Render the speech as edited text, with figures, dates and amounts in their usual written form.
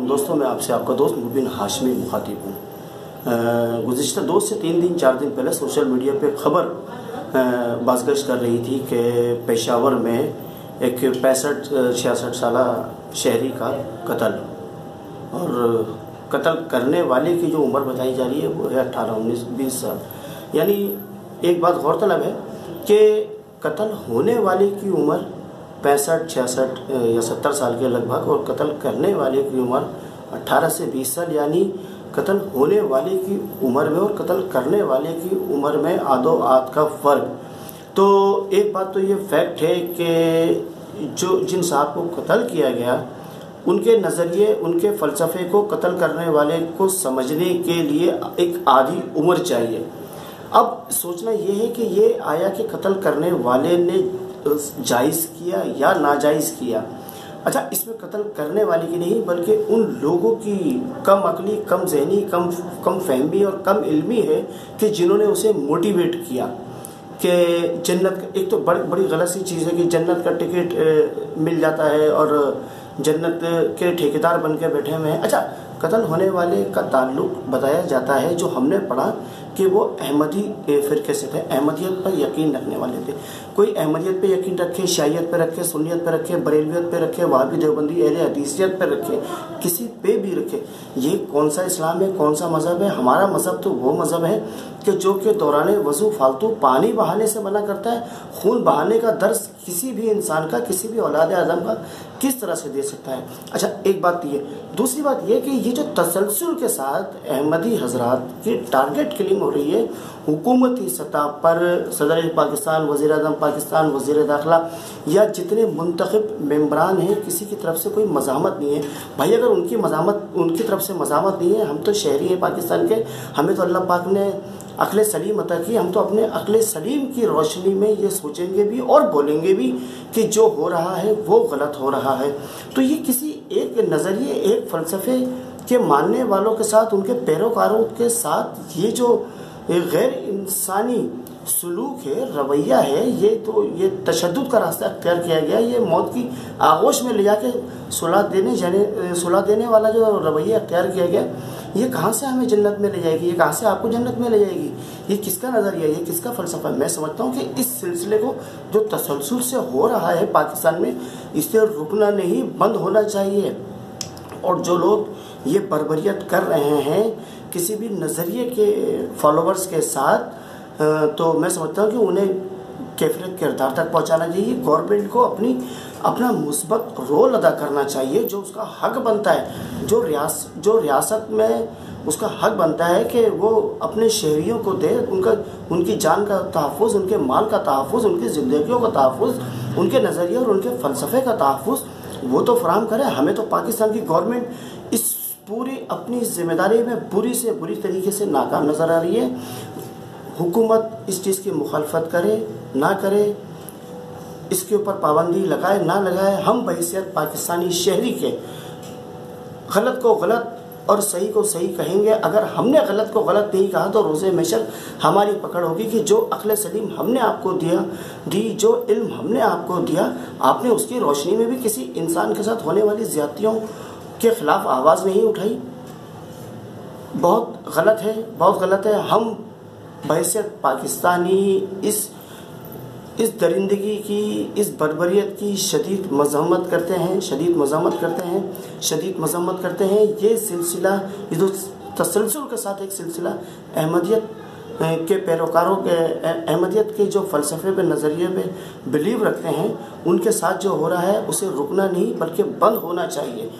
दोस्तों, मैं आपसे आपका दोस्त मुबीन हाशमी मुखातिब हूँ। गुज़िश्ता 2 से 3 दिन 4 दिन पहले सोशल मीडिया पे खबर बाज़गश कर रही थी कि पेशावर में एक 65-66 साल शहरी का कत्ल, और कत्ल करने वाले की जो उम्र बताई जा रही है वो है 18-19-20 साल। यानी एक बात गौरतलब है कि कत्ल होने वाले की उम्र 65-66 या 70 साल के लगभग, और कत्ल करने वाले की उम्र 18 से 20 साल। यानी कत्ल होने वाले की उम्र में और कत्ल करने वाले की उम्र में आधो आध का फ़र्क। तो एक बात तो ये फैक्ट है कि जो जिन साहब को कत्ल किया गया, उनके नज़रिए, उनके फ़लसफ़े को कत्ल करने वाले को समझने के लिए एक आधी उम्र चाहिए। अब सोचना ये है कि ये आया कि कत्ल करने वाले ने जायज़ किया या नाजायज़ किया। अच्छा, इसमें कत्ल करने वाले की नहीं बल्कि उन लोगों की कम अकली, कम ज़हनी, कम फहमी और कम इल्मी है कि जिन्होंने उसे मोटिवेट किया कि जन्नत, एक तो बड़ी गलत सी चीज़ है कि जन्नत का टिकट मिल जाता है और जन्नत के ठेकेदार बन के बैठे हुए हैं। अच्छा, कत्ल होने वाले का ताल्लुक बताया जाता है, जो हमने पढ़ा कि वो अहमदी फ़िरक़े से थे, अहमदियत पर यकीन रखने वाले थे। कोई अहमदियत पे यकीन रखे, शाइयत पे रखे, सुन्नियत पे रखे, बरेलवियत पे रखे, वहाबी देवबंदी अहले हदीसियत पे रखे, किसी पे भी रखे। ये कौन सा इस्लाम है, कौन सा मज़हब है? हमारा मज़हब तो वो मज़हब है कि जो कि दौरान वज़ू फालतू पानी बहाने से मना करता है। खून बहाने का दर्स किसी भी इंसान का, किसी भी औलाद आदम का किस तरह से दे सकता है? अच्छा, एक बात ये। दूसरी बात ये कि ये जो तसलसल के साथ अहमदी हजरात की टारगेट किलिंग हो रही है हुकूमती सतह पर, सदर पाकिस्तान, वज़ीर आज़म पाकिस्तान, वज़ीर दाखिला या जितने मुंतखब मेंबरान हैं, किसी की तरफ से कोई मज़ामत नहीं है। भाई, अगर उनकी तरफ से मज़ामत नहीं है, हम तो शहरी हैं पाकिस्तान के, हमें तो अल्लाह पाक ने अक्ल सलीम अता की, हम तो अपने अक्ल सलीम की रोशनी में ये सोचेंगे भी और बोलेंगे भी कि जो हो रहा है वो गलत हो रहा है। तो ये किसी एक नज़रिए, एक फ़लसफ़े के मानने वालों के साथ, उनके पैरोकारों के साथ ये जो गैर इंसानी सलूक है, रवैया है, ये तशद्दुद का रास्ता अख्तियार किया गया। ये मौत की आगोश में ले जाके सुलह देने वाला जो रवैया अख्तियार किया गया, ये कहाँ से हमें जन्नत में ले जाएगी? ये कहाँ से आपको जन्नत में ले जाएगी? ये किसका नज़रिया, ये किसका फ़लसफ़ा? मैं समझता हूँ कि इस सिलसिले को जो तसलसल से हो रहा है पाकिस्तान में, इससे रुकना नहीं, बंद होना चाहिए। और जो लोग ये बर्बरियत कर रहे हैं किसी भी नज़रिए के फॉलोवर्स के साथ, तो मैं समझता हूँ कि उन्हें कैफियत किरदार तक पहुँचाना चाहिए। गवर्नमेंट को अपना मुस्बत रोल अदा करना चाहिए, जो उसका हक बनता है, जो रियासत में उसका हक बनता है कि वो अपने शहरियों को दे, उनकी जान का तहफ़्फ़ुज़, उनके माल का तहफ़्फ़ुज़, उनकी ज़िंदगियों का तहफ़्फ़ुज़, उनके नज़रिए और उनके फ़लसफ़े का तहफ़्फ़ुज़ वो तो फराहम करे। हमें तो पाकिस्तान की गवर्नमेंट इस पूरी अपनी ज़िम्मेदारी में बुरी से बुरी तरीके से नाकाम नज़र आ रही है। हुकूमत इस चीज़ की मुखालफत करे ना करे, इसके ऊपर पाबंदी लगाए ना लगाए, हम बहैसियत पाकिस्तानी शहरी के गलत को गलत और सही को सही कहेंगे। अगर हमने गलत को गलत नहीं कहा तो रोज़े महशर हमारी पकड़ होगी कि जो अक्ल सलीम हमने आपको दी, जो इल्म हमने आपको दिया, आपने उसकी रोशनी में भी किसी इंसान के साथ होने वाली ज़्यादतियों के ख़िलाफ़ आवाज़ नहीं उठाई। बहुत गलत है, बहुत गलत है। हम बहैसियत पाकिस्तानी इस दरिंदगी की, इस बर्बरियत की शदीद मज़म्मत करते हैं, शदीद मज़म्मत करते हैं। ये सिलसिला, ये जो तसलसल के साथ एक सिलसिला अहमदियत के पैरोकारों के, अहमदियत के जो फ़लसफ़े पे, नज़रिए पे बिलीव रखते हैं, उनके साथ जो हो रहा है उसे रुकना नहीं बल्कि बंद होना चाहिए।